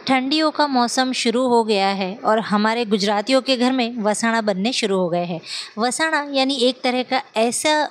ठंडियों का मौसम शुरू हो गया है और हमारे गुजरातियों के घर में वसाणा बनने शुरू हो गए हैं। वसाणा यानी एक तरह का ऐसा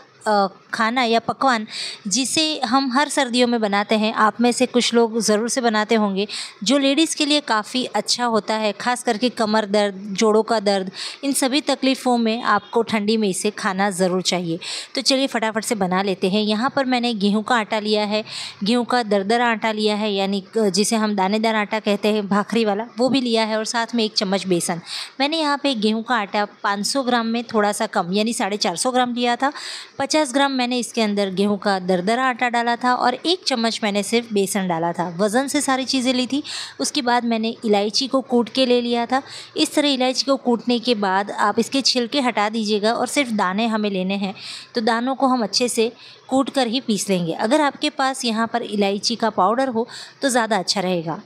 खाना या पकवान जिसे हम हर सर्दियों में बनाते हैं। आप में से कुछ लोग ज़रूर से बनाते होंगे, जो लेडीज़ के लिए काफ़ी अच्छा होता है, ख़ास करके कमर दर्द, जोड़ों का दर्द, इन सभी तकलीफ़ों में आपको ठंडी में इसे खाना ज़रूर चाहिए। तो चलिए फटाफट से बना लेते हैं। यहाँ पर मैंने गेहूँ का आटा लिया है, गेहूँ का दरदरा आटा लिया है, यानी जिसे हम दानेदार आटा कहते हैं, भाखरी वाला, वो भी लिया है, और साथ में 1 चम्मच बेसन। मैंने यहाँ पे गेहूँ का आटा 500 ग्राम में थोड़ा सा कम यानी 450 ग्राम लिया था। 50 ग्राम मैंने इसके अंदर गेहूं का दरदरा आटा डाला था और 1 चम्मच मैंने सिर्फ बेसन डाला था। वज़न से सारी चीज़ें ली थी। उसके बाद मैंने इलायची को कूट के ले लिया था। इस तरह इलायची को कूटने के बाद आप इसके छिलके हटा दीजिएगा और सिर्फ दाने हमें लेने हैं। तो दानों को हम अच्छे से कूट कर ही पीस लेंगे। अगर आपके पास यहाँ पर इलायची का पाउडर हो तो ज़्यादा अच्छा रहेगा।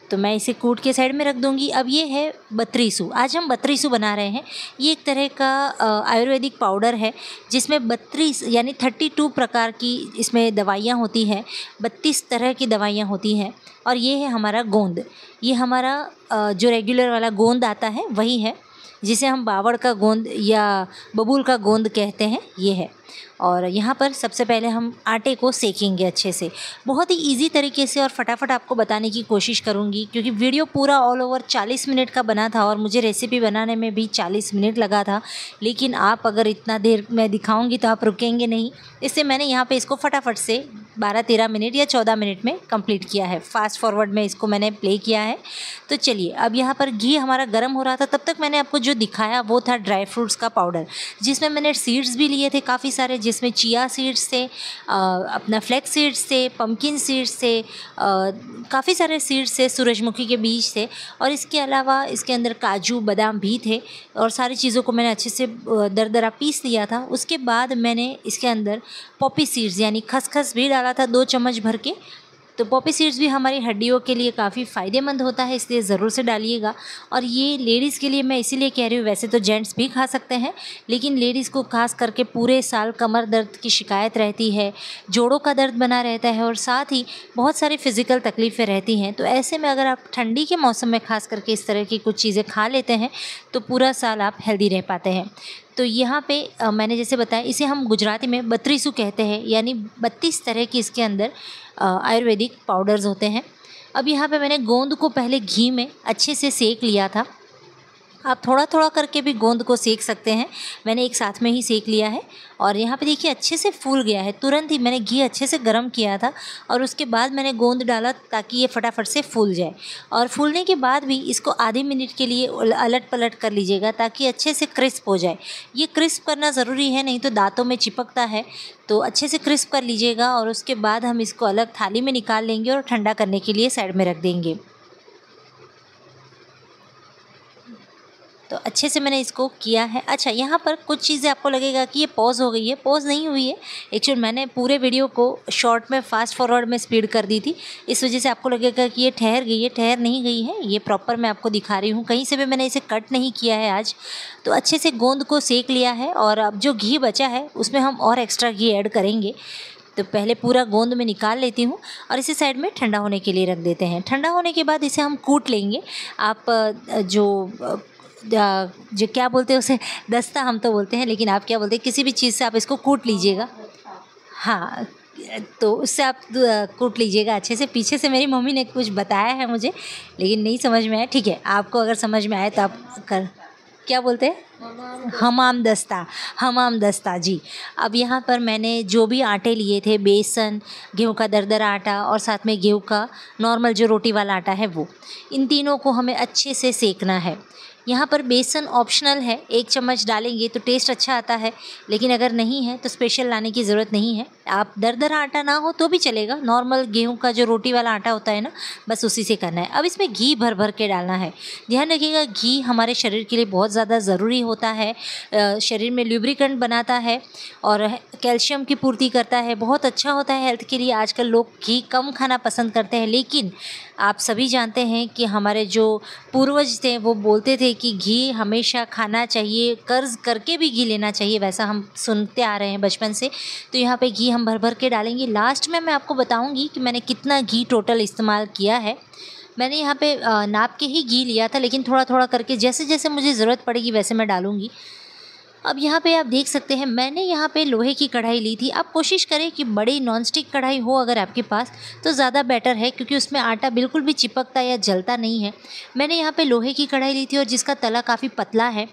तो मैं इसे कूट के साइड में रख दूंगी। अब ये है बत्रीसू। आज हम बत्रीसू बना रहे हैं। ये एक तरह का आयुर्वेदिक पाउडर है जिसमें 32 यानी 32 प्रकार की इसमें दवाइयाँ होती हैं, 32 तरह की दवाइयाँ होती हैं। और ये है हमारा गोंद। ये हमारा जो रेगुलर वाला गोंद आता है वही है, जिसे हम बावड़ का गोंद या बबूल का गोंद कहते हैं, ये है। और यहाँ पर सबसे पहले हम आटे को सेकेंगे अच्छे से। बहुत ही इजी तरीके से और फटाफट आपको बताने की कोशिश करूँगी, क्योंकि वीडियो पूरा ऑल ओवर 40 मिनट का बना था और मुझे रेसिपी बनाने में भी 40 मिनट लगा था। लेकिन आप अगर इतना देर मैं दिखाऊँगी तो आप रुकेंगे नहीं, इससे मैंने यहाँ पे इसको फटाफट से 12-13 मिनट या 14 मिनट में कंप्लीट किया है। फास्ट फॉरवर्ड में इसको मैंने प्ले किया है। तो चलिए, अब यहाँ पर घी हमारा गर्म हो रहा था, तब तक मैंने आपको जो दिखाया वो था ड्राई फ्रूट्स का पाउडर, जिसमें मैंने सीड्स भी लिए थे काफ़ी सारे, जिसमें चिया सीड्स थे, अपना फ्लैक्स सीड्स थे, पंपकिन सीड्स थे, काफ़ी सारे सीड्स थे, सूरजमुखी के बीज थे, और इसके अलावा इसके अंदर काजू बादाम भी थे। और सारी चीज़ों को मैंने अच्छे से दरदरा पीस लिया था। उसके बाद मैंने इसके अंदर पॉपी सीड्स यानी खसखस भी डाला था 2 चम्मच भर के। तो पॉपी सीड्स भी हमारी हड्डियों के लिए काफ़ी फ़ायदेमंद होता है, इसलिए ज़रूर से डालिएगा। और ये लेडीज़ के लिए मैं इसीलिए कह रही हूँ, वैसे तो जेंट्स भी खा सकते हैं, लेकिन लेडीज़ को खास करके पूरे साल कमर दर्द की शिकायत रहती है, जोड़ों का दर्द बना रहता है और साथ ही बहुत सारी फ़िज़िकल तकलीफ़ें रहती हैं। तो ऐसे में अगर आप ठंडी के मौसम में खास करके इस तरह की कुछ चीज़ें खा लेते हैं तो पूरा साल आप हेल्दी रह पाते हैं। तो यहाँ पे मैंने जैसे बताया, इसे हम गुजराती में बत्रीसू कहते हैं, यानी 32 तरह की इसके अंदर आयुर्वेदिक पाउडर्स होते हैं। अब यहाँ पे मैंने गोंद को पहले घी में अच्छे से सेक लिया था। आप थोड़ा थोड़ा करके भी गोंद को सेक सकते हैं, मैंने एक साथ में ही सेक लिया है। और यहाँ पे देखिए अच्छे से फूल गया है। तुरंत ही मैंने घी अच्छे से गर्म किया था और उसके बाद मैंने गोंद डाला ताकि ये फटाफट से फूल जाए। और फूलने के बाद भी इसको आधे मिनट के लिए अलट पलट कर लीजिएगा ताकि अच्छे से क्रिस्प हो जाए। ये क्रिस्प करना ज़रूरी है, नहीं तो दांतों में चिपकता है। तो अच्छे से क्रिस्प कर लीजिएगा और उसके बाद हम इसको अलग थाली में निकाल लेंगे और ठंडा करने के लिए साइड में रख देंगे। तो अच्छे से मैंने इसको किया है। अच्छा, यहाँ पर कुछ चीज़ें आपको लगेगा कि ये पॉज़ हो गई है, पॉज़ नहीं हुई है। एक्चुअली मैंने पूरे वीडियो को शॉर्ट में फास्ट फॉरवर्ड में स्पीड कर दी थी, इस वजह से आपको लगेगा कि ये ठहर गई है। ठहर नहीं गई है, ये प्रॉपर मैं आपको दिखा रही हूँ, कहीं से भी मैंने इसे कट नहीं किया है आज। तो अच्छे से गोंद को सेक लिया है और अब जो घी बचा है उसमें हम और एक्स्ट्रा घी ऐड करेंगे। तो पहले पूरा गोंद में निकाल लेती हूँ और इसे साइड में ठंडा होने के लिए रख देते हैं। ठंडा होने के बाद इसे हम कूट लेंगे। आप जो क्या बोलते हैं उसे, दस्ता हम तो बोलते हैं, लेकिन आप क्या बोलते हैं, किसी भी चीज़ से आप इसको कूट लीजिएगा। हाँ, तो उससे आप कूट लीजिएगा अच्छे से। पीछे से मेरी मम्मी ने कुछ बताया है मुझे, लेकिन नहीं समझ में आया। ठीक है, आपको अगर समझ में आए तो आप क्या बोलते हैं, हमाम दस्ता, हमाम दस्ता जी। अब यहाँ पर मैंने जो भी आटे लिए थे, बेसन, गेहूं का दरदरा आटा और साथ में गेहूं का नॉर्मल जो रोटी वाला आटा है वो, इन तीनों को हमें अच्छे से सेकना है। यहाँ पर बेसन ऑप्शनल है, 1 चम्मच डालेंगे तो टेस्ट अच्छा आता है, लेकिन अगर नहीं है तो स्पेशल लाने की ज़रूरत नहीं है। आप दरदरा आटा ना हो तो भी चलेगा, नॉर्मल गेहूं का जो रोटी वाला आटा होता है ना, बस उसी से करना है। अब इसमें घी भर भर के डालना है। ध्यान रखिएगा, घी हमारे शरीर के लिए बहुत ज़्यादा ज़रूरी होता है। शरीर में ल्यूब्रिकेंट बनाता है और कैल्शियम की पूर्ति करता है, बहुत अच्छा होता है हेल्थ के लिए। आजकल लोग घी कम खाना पसंद करते हैं, लेकिन आप सभी जानते हैं कि हमारे जो पूर्वज थे वो बोलते थे कि घी हमेशा खाना चाहिए, कर्ज करके भी घी लेना चाहिए, वैसा हम सुनते आ रहे हैं बचपन से। तो यहाँ पे घी हम भर भर के डालेंगे। लास्ट में मैं आपको बताऊंगी कि मैंने कितना घी टोटल इस्तेमाल किया है। मैंने यहाँ पे नाप के ही घी लिया था, लेकिन थोड़ा थोड़ा करके जैसे जैसे मुझे ज़रूरत पड़ेगी वैसे मैं डालूँगी। अब यहाँ पे आप देख सकते हैं मैंने यहाँ पे लोहे की कढ़ाई ली थी। आप कोशिश करें कि बड़ी नॉनस्टिक कढ़ाई हो अगर आपके पास, तो ज़्यादा बेटर है, क्योंकि उसमें आटा बिल्कुल भी चिपकता या जलता नहीं है। मैंने यहाँ पे लोहे की कढ़ाई ली थी और जिसका तला काफ़ी पतला है,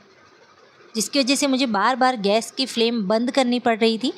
जिसकी वजह से मुझे बार बार गैस की फ्लेम बंद करनी पड़ रही थी।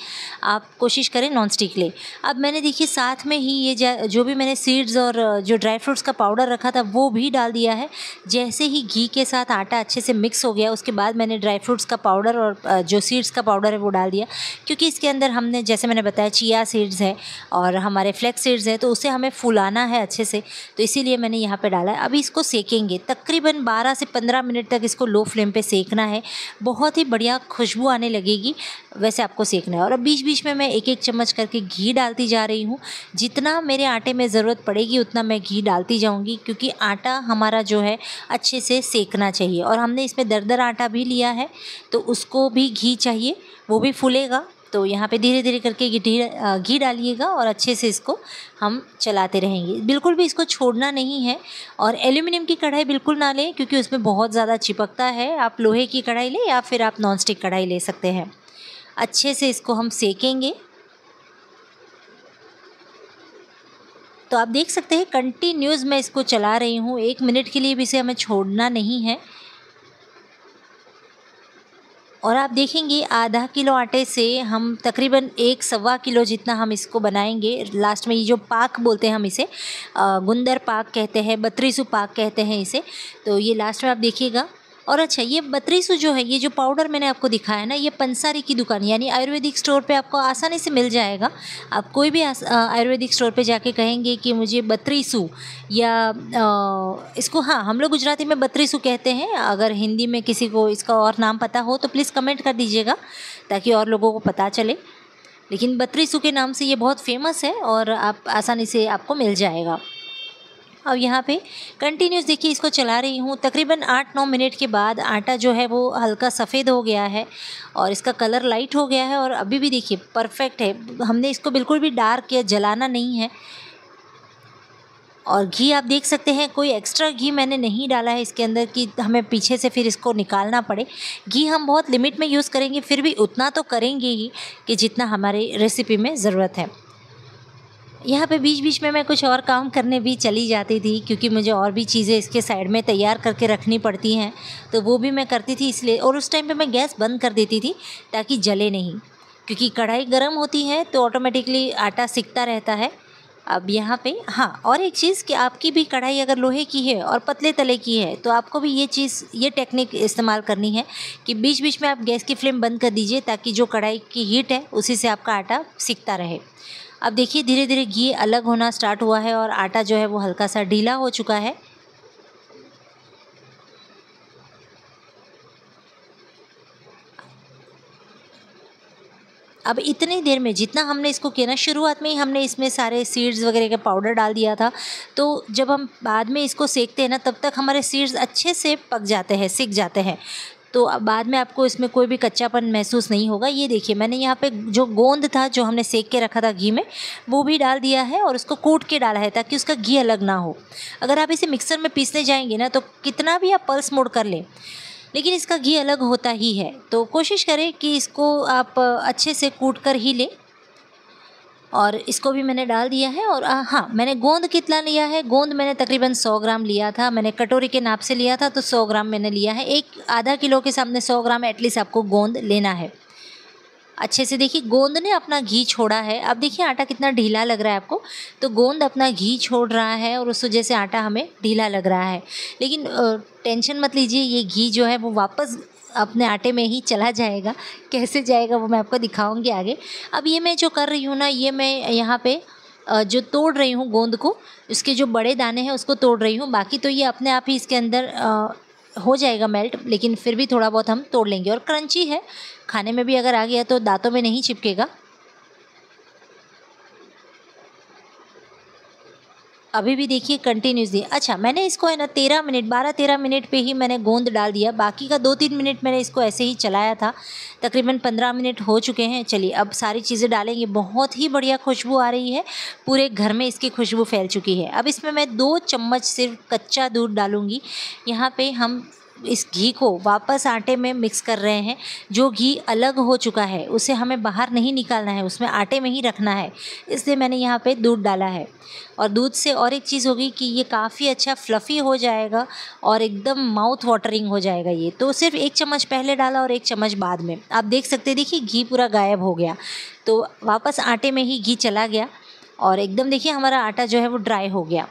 आप कोशिश करें नॉन स्टिक लें। अब मैंने देखिए साथ में ही ये जो भी मैंने सीड्स और जो ड्राई फ्रूट्स का पाउडर रखा था वो भी डाल दिया है। जैसे ही घी के साथ आटा अच्छे से मिक्स हो गया, उसके बाद मैंने ड्राई फ्रूट्स का पाउडर और जो सीड्स का पाउडर है वो डाल दिया, क्योंकि इसके अंदर हमने जैसे मैंने बताया चिया सीड्स है और हमारे फ्लेक्स सीड्स है, तो उसे हमें फुलाना है अच्छे से, तो इसीलिए मैंने यहाँ पे डाला है। अभी इसको सेकेंगे तकरीबन 12 से 15 मिनट तक, इसको लो फ्लेम पे सेकना है। बहुत ही बढ़िया खुशबू आने लगेगी वैसे आपको सेकना है। और अब बीच बीच में मैं एक एक चम्मच करके घी डालती जा रही हूँ। जितना मेरे आटे में ज़रूरत पड़ेगी उतना मैं घी डालती जाऊँगी, क्योंकि आटा हमारा जो है अच्छे से सेकना चाहिए। और हमने इसमें दरदरा आटा भी लिया है तो उसको भी घी चाहिए, वो भी फूलेगा। तो यहाँ पे धीरे धीरे करके घी डालिएगा और अच्छे से इसको हम चलाते रहेंगे। बिल्कुल भी इसको छोड़ना नहीं है। और एल्यूमिनियम की कढ़ाई बिल्कुल ना लें, क्योंकि उसमें बहुत ज़्यादा चिपकता है। आप लोहे की कढ़ाई लें या फिर आप नॉनस्टिक कढ़ाई ले सकते हैं। अच्छे से इसको हम सेकेंगे। तो आप देख सकते हैं कंटिन्यूस मैं इसको चला रही हूँ, 1 मिनट के लिए भी इसे हमें छोड़ना नहीं है। और आप देखेंगे आधा किलो आटे से हम तकरीबन 1-1.25 किलो जितना हम इसको बनाएंगे। लास्ट में ये जो पाक बोलते हैं हम इसे गुंदर पाक कहते हैं, बत्रीसू पाक कहते हैं इसे। तो ये लास्ट में आप देखिएगा। और अच्छा, ये बत्रीसू जो है, ये जो पाउडर मैंने आपको दिखाया ना, ये पंसारी की दुकान यानी आयुर्वेदिक स्टोर पे आपको आसानी से मिल जाएगा। आप कोई भी आयुर्वेदिक स्टोर पे जाके कहेंगे कि मुझे बत्रीसू या इसको, हाँ हम लोग गुजराती में बत्रीसू कहते हैं। अगर हिंदी में किसी को इसका और नाम पता हो तो प्लीज़ कमेंट कर दीजिएगा ताकि और लोगों को पता चले। लेकिन बत्रीसू के नाम से ये बहुत फेमस है और आप आसानी से आपको मिल जाएगा। अब यहाँ पे कंटिन्यूस देखिए इसको चला रही हूँ। तकरीबन 8-9 मिनट के बाद आटा जो है वो हल्का सफ़ेद हो गया है और इसका कलर लाइट हो गया है और अभी भी देखिए परफेक्ट है। हमने इसको बिल्कुल भी डार्क या जलाना नहीं है। और घी आप देख सकते हैं, कोई एक्स्ट्रा घी मैंने नहीं डाला है इसके अंदर कि हमें पीछे से फिर इसको निकालना पड़े। घी हम बहुत लिमिट में यूज़ करेंगे, फिर भी उतना तो करेंगे ही कि जितना हमारी रेसिपी में ज़रूरत है। यहाँ पे बीच बीच में मैं कुछ और काम करने भी चली जाती थी, क्योंकि मुझे और भी चीज़ें इसके साइड में तैयार करके रखनी पड़ती हैं, तो वो भी मैं करती थी इसलिए। और उस टाइम पे मैं गैस बंद कर देती थी ताकि जले नहीं, क्योंकि कढ़ाई गर्म होती है तो ऑटोमेटिकली आटा सिकता रहता है। अब यहाँ पे हाँ, और एक चीज़ कि आपकी भी कढ़ाई अगर लोहे की है और पतले तले की है तो आपको भी ये टेक्निक इस्तेमाल करनी है कि बीच बीच में आप गैस की फ्लेम बंद कर दीजिए, ताकि जो कढ़ाई की हीट है उसी से आपका आटा सिकता रहे। अब देखिए धीरे धीरे घी अलग होना स्टार्ट हुआ है और आटा जो है वो हल्का सा ढीला हो चुका है। अब इतनी देर में जितना हमने इसको किया ना, शुरुआत में ही हमने इसमें सारे सीड्स वगैरह का पाउडर डाल दिया था, तो जब हम बाद में इसको सेकते हैं ना तब तक हमारे सीड्स अच्छे से पक जाते हैं, सिक जाते हैं। तो अब बाद में आपको इसमें कोई भी कच्चापन महसूस नहीं होगा। ये देखिए मैंने यहाँ पे जो गोंद था जो हमने सेक के रखा था घी में, वो भी डाल दिया है और उसको कूट के डाला है ताकि उसका घी अलग ना हो। अगर आप इसे मिक्सर में पीसने जाएंगे ना तो कितना भी आप पल्स मोड़ कर लें, लेकिन इसका घी अलग होता ही है। तो कोशिश करें कि इसको आप अच्छे से कूट कर ही लें। और इसको भी मैंने डाल दिया है। और हाँ, मैंने गोंद कितना लिया है, गोंद मैंने तकरीबन 100 ग्राम लिया था। मैंने कटोरी के नाप से लिया था तो 100 ग्राम मैंने लिया है। एक आधा किलो के सामने 100 ग्राम एटलीस्ट आपको गोंद लेना है। अच्छे से देखिए गोंद ने अपना घी छोड़ा है। अब देखिए आटा कितना ढीला लग रहा है आपको, तो गोंद अपना घी छोड़ रहा है और उस वजह से आटा हमें ढीला लग रहा है। लेकिन टेंशन मत लीजिए, ये घी जो है वो वापस अपने आटे में ही चला जाएगा। कैसे जाएगा वो मैं आपको दिखाऊंगी आगे। अब ये मैं जो कर रही हूँ ना, ये मैं यहाँ पे जो तोड़ रही हूँ गोंद को, उसके जो बड़े दाने हैं उसको तोड़ रही हूँ। बाकी तो ये अपने आप ही इसके अंदर हो जाएगा मेल्ट, लेकिन फिर भी थोड़ा बहुत हम तोड़ लेंगे। और क्रंची है, खाने में भी अगर आ गया तो दांतों में नहीं चिपकेगा। अभी भी देखिए कंटिन्यूसली। अच्छा, मैंने इसको है ना 13 मिनट 12-13 मिनट पे ही मैंने गोंद डाल दिया, बाकी का 2-3 मिनट मैंने इसको ऐसे ही चलाया था। तकरीबन 15 मिनट हो चुके हैं। चलिए अब सारी चीज़ें डालेंगे। बहुत ही बढ़िया खुशबू आ रही है, पूरे घर में इसकी खुशबू फैल चुकी है। अब इसमें मैं 2 चम्मच सिर्फ कच्चा दूध डालूँगी। यहाँ पे हम इस घी को वापस आटे में मिक्स कर रहे हैं। जो घी अलग हो चुका है उसे हमें बाहर नहीं निकालना है, उसमें आटे में ही रखना है, इसलिए मैंने यहाँ पे दूध डाला है। और दूध से और एक चीज़ होगी कि ये काफ़ी अच्छा फ्लफ़ी हो जाएगा और एकदम माउथ वाटरिंग हो जाएगा ये। तो सिर्फ 1 चम्मच पहले डाला और 1 चम्मच बाद में। आप देख सकते हैं, देखिए घी पूरा गायब हो गया, तो वापस आटे में ही घी चला गया और एकदम देखिए हमारा आटा जो है वो ड्राई हो गया।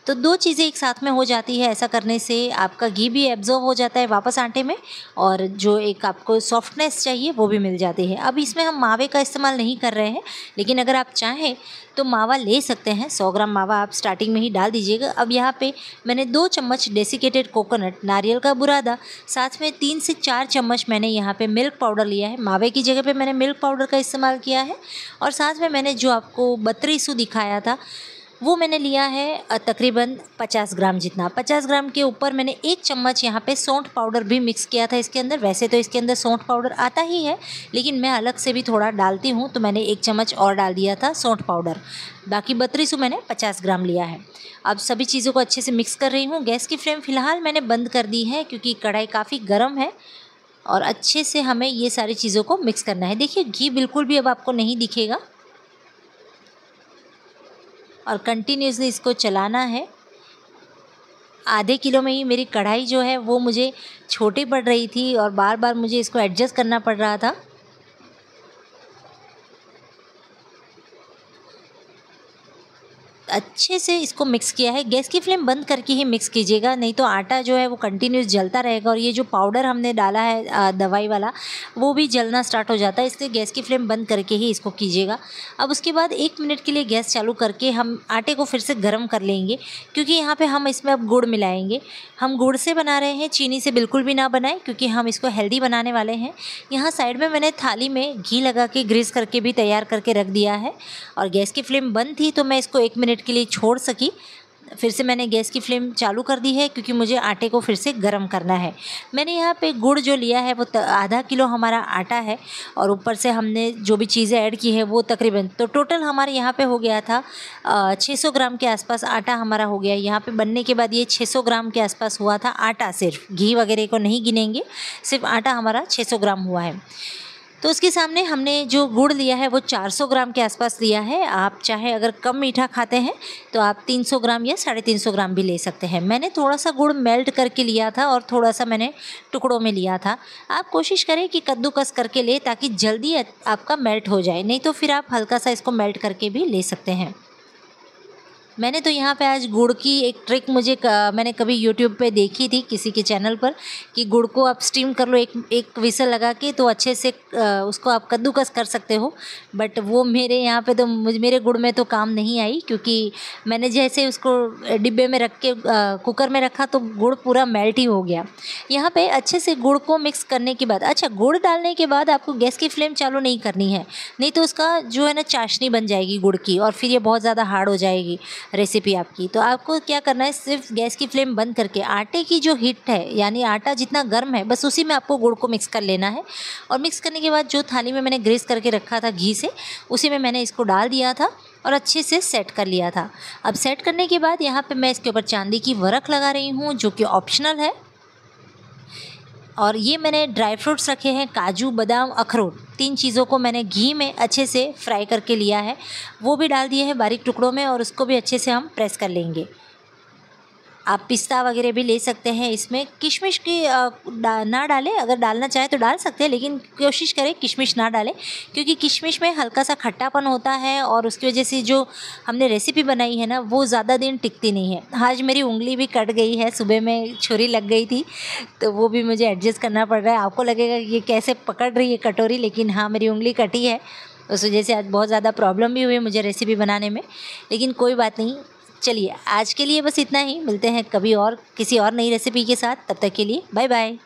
तो 2 चीज़ें एक साथ में हो जाती है। ऐसा करने से आपका घी भी एब्ज़ॉर्ब हो जाता है वापस आटे में और जो एक आपको सॉफ्टनेस चाहिए वो भी मिल जाती है। अब इसमें हम मावे का इस्तेमाल नहीं कर रहे हैं, लेकिन अगर आप चाहें तो मावा ले सकते हैं। 100 ग्राम मावा आप स्टार्टिंग में ही डाल दीजिएगा। अब यहाँ पे मैंने 2 चम्मच डेसिकेटेड कोकोनट नारियल का बुरादा, साथ में 3 से 4 चम्मच मैंने यहाँ पे मिल्क पाउडर लिया है। मावे की जगह पे मैंने मिल्क पाउडर का इस्तेमाल किया है। और साथ में मैंने जो आपको बतरीसू दिखाया था वो मैंने लिया है तकरीबन 50 ग्राम जितना। 50 ग्राम के ऊपर मैंने 1 चम्मच यहाँ पे सौंठ पाउडर भी मिक्स किया था इसके अंदर। वैसे तो इसके अंदर सौंठ पाउडर आता ही है, लेकिन मैं अलग से भी थोड़ा डालती हूँ, तो मैंने 1 चम्मच और डाल दिया था सौंठ पाउडर। बाकी बतरीसू मैंने 50 ग्राम लिया है। अब सभी चीज़ों को अच्छे से मिक्स कर रही हूँ। गैस की फ्लेम फ़िलहाल मैंने बंद कर दी है क्योंकि कढ़ाई काफ़ी गर्म है और अच्छे से हमें ये सारी चीज़ों को मिक्स करना है। देखिए घी बिल्कुल भी अब आपको नहीं दिखेगा और कंटिन्यूसली इसको चलाना है। आधे किलो में ही मेरी कढ़ाई जो है वो मुझे छोटी पड़ रही थी और बार बार मुझे इसको एडजस्ट करना पड़ रहा था। अच्छे से इसको मिक्स किया है। गैस की फ्लेम बंद करके ही मिक्स कीजिएगा, नहीं तो आटा जो है वो कंटिन्यूस जलता रहेगा और ये जो पाउडर हमने डाला है दवाई वाला वो भी जलना स्टार्ट हो जाता है, इसलिए गैस की फ्लेम बंद करके ही इसको कीजिएगा। अब उसके बाद 1 मिनट के लिए गैस चालू करके हम आटे को फिर से गर्म कर लेंगे, क्योंकि यहाँ पर हम इसमें अब गुड़ मिलाएँगे। हम गुड़ से बना रहे हैं, चीनी से बिल्कुल भी ना बनाएं, क्योंकि हम इसको हेल्दी बनाने वाले हैं। यहाँ साइड में मैंने थाली में घी लगा के ग्रीस करके भी तैयार करके रख दिया है और गैस की फ्लेम बंद थी तो मैं इसको 1 मिनट के लिए छोड़ सकी। फिर से मैंने गैस की फ्लेम चालू कर दी है क्योंकि मुझे आटे को फिर से गर्म करना है। मैंने यहाँ पे गुड़ जो लिया है वो आधा किलो हमारा आटा है और ऊपर से हमने जो भी चीज़ें ऐड की है वो तकरीबन, तो टोटल हमारे यहाँ पे हो गया था 600 ग्राम के आसपास आटा हमारा हो गया। यहाँ पे बनने के बाद ये 600 ग्राम के आसपास हुआ था आटा, सिर्फ घी वगैरह को नहीं गिनेंगे, सिर्फ आटा हमारा 600 ग्राम हुआ है। तो उसके सामने हमने जो गुड़ लिया है वो 400 ग्राम के आसपास लिया है। आप चाहे अगर कम मीठा खाते हैं तो आप 300 ग्राम या 350 ग्राम भी ले सकते हैं। मैंने थोड़ा सा गुड़ मेल्ट करके लिया था और थोड़ा सा मैंने टुकड़ों में लिया था। आप कोशिश करें कि कद्दूकस करके ले ताकि जल्दी आपका मेल्ट हो जाए, नहीं तो फिर आप हल्का सा इसको मेल्ट करके भी ले सकते हैं। मैंने तो यहाँ पे आज गुड़ की एक ट्रिक मैंने कभी यूट्यूब पे देखी थी किसी के चैनल पर, कि गुड़ को आप स्टीम कर लो एक विसल लगा के, तो अच्छे से उसको आप कद्दूकस कर सकते हो। बट वो मेरे यहाँ पे तो मेरे गुड़ में तो काम नहीं आई, क्योंकि मैंने जैसे उसको डिब्बे में रख के कुकर में रखा तो गुड़ पूरा मेल्ट ही हो गया। यहाँ पे अच्छे से गुड़ को मिक्स करने के बाद, अच्छा गुड़ डालने के बाद आपको गैस की फ्लेम चालू नहीं करनी है, नहीं तो उसका जो है ना चाशनी बन जाएगी गुड़ की और फिर ये बहुत ज़्यादा हार्ड हो जाएगी रेसिपी आपकी। तो आपको क्या करना है, सिर्फ गैस की फ्लेम बंद करके आटे की जो हीट है, यानी आटा जितना गर्म है बस उसी में आपको गुड़ को मिक्स कर लेना है। और मिक्स करने के बाद जो थाली में मैंने ग्रीस करके रखा था घी से, उसी में मैंने इसको डाल दिया था और अच्छे से सेट कर लिया था। अब सेट करने के बाद यहाँ पे मैं इसके ऊपर चांदी की वर्क लगा रही हूँ, जो कि ऑप्शनल है। और ये मैंने ड्राई फ्रूट्स रखे हैं, काजू बादाम अखरोट, 3 चीज़ों को मैंने घी में अच्छे से फ्राई करके लिया है, वो भी डाल दिए हैं बारीक टुकड़ों में और उसको भी अच्छे से हम प्रेस कर लेंगे। आप पिस्ता वगैरह भी ले सकते हैं इसमें। किशमिश की ना डालें, अगर डालना चाहें तो डाल सकते हैं, लेकिन कोशिश करें किशमिश ना डालें, क्योंकि किशमिश में हल्का सा खट्टापन होता है और उसकी वजह से जो हमने रेसिपी बनाई है ना वो ज़्यादा दिन टिकती नहीं है। आज मेरी उंगली भी कट गई है, सुबह में छुरी लग गई थी तो वो भी मुझे एडजस्ट करना पड़ रहा है। आपको लगेगा ये कैसे पकड़ रही है कटोरी, लेकिन हाँ मेरी उंगली कटी है, उस वजह से आज बहुत ज़्यादा प्रॉब्लम भी हुई मुझे रेसिपी बनाने में, लेकिन कोई बात नहीं। चलिए आज के लिए बस इतना ही, मिलते हैं कभी और किसी और नई रेसिपी के साथ, तब तक के लिए बाय बाय।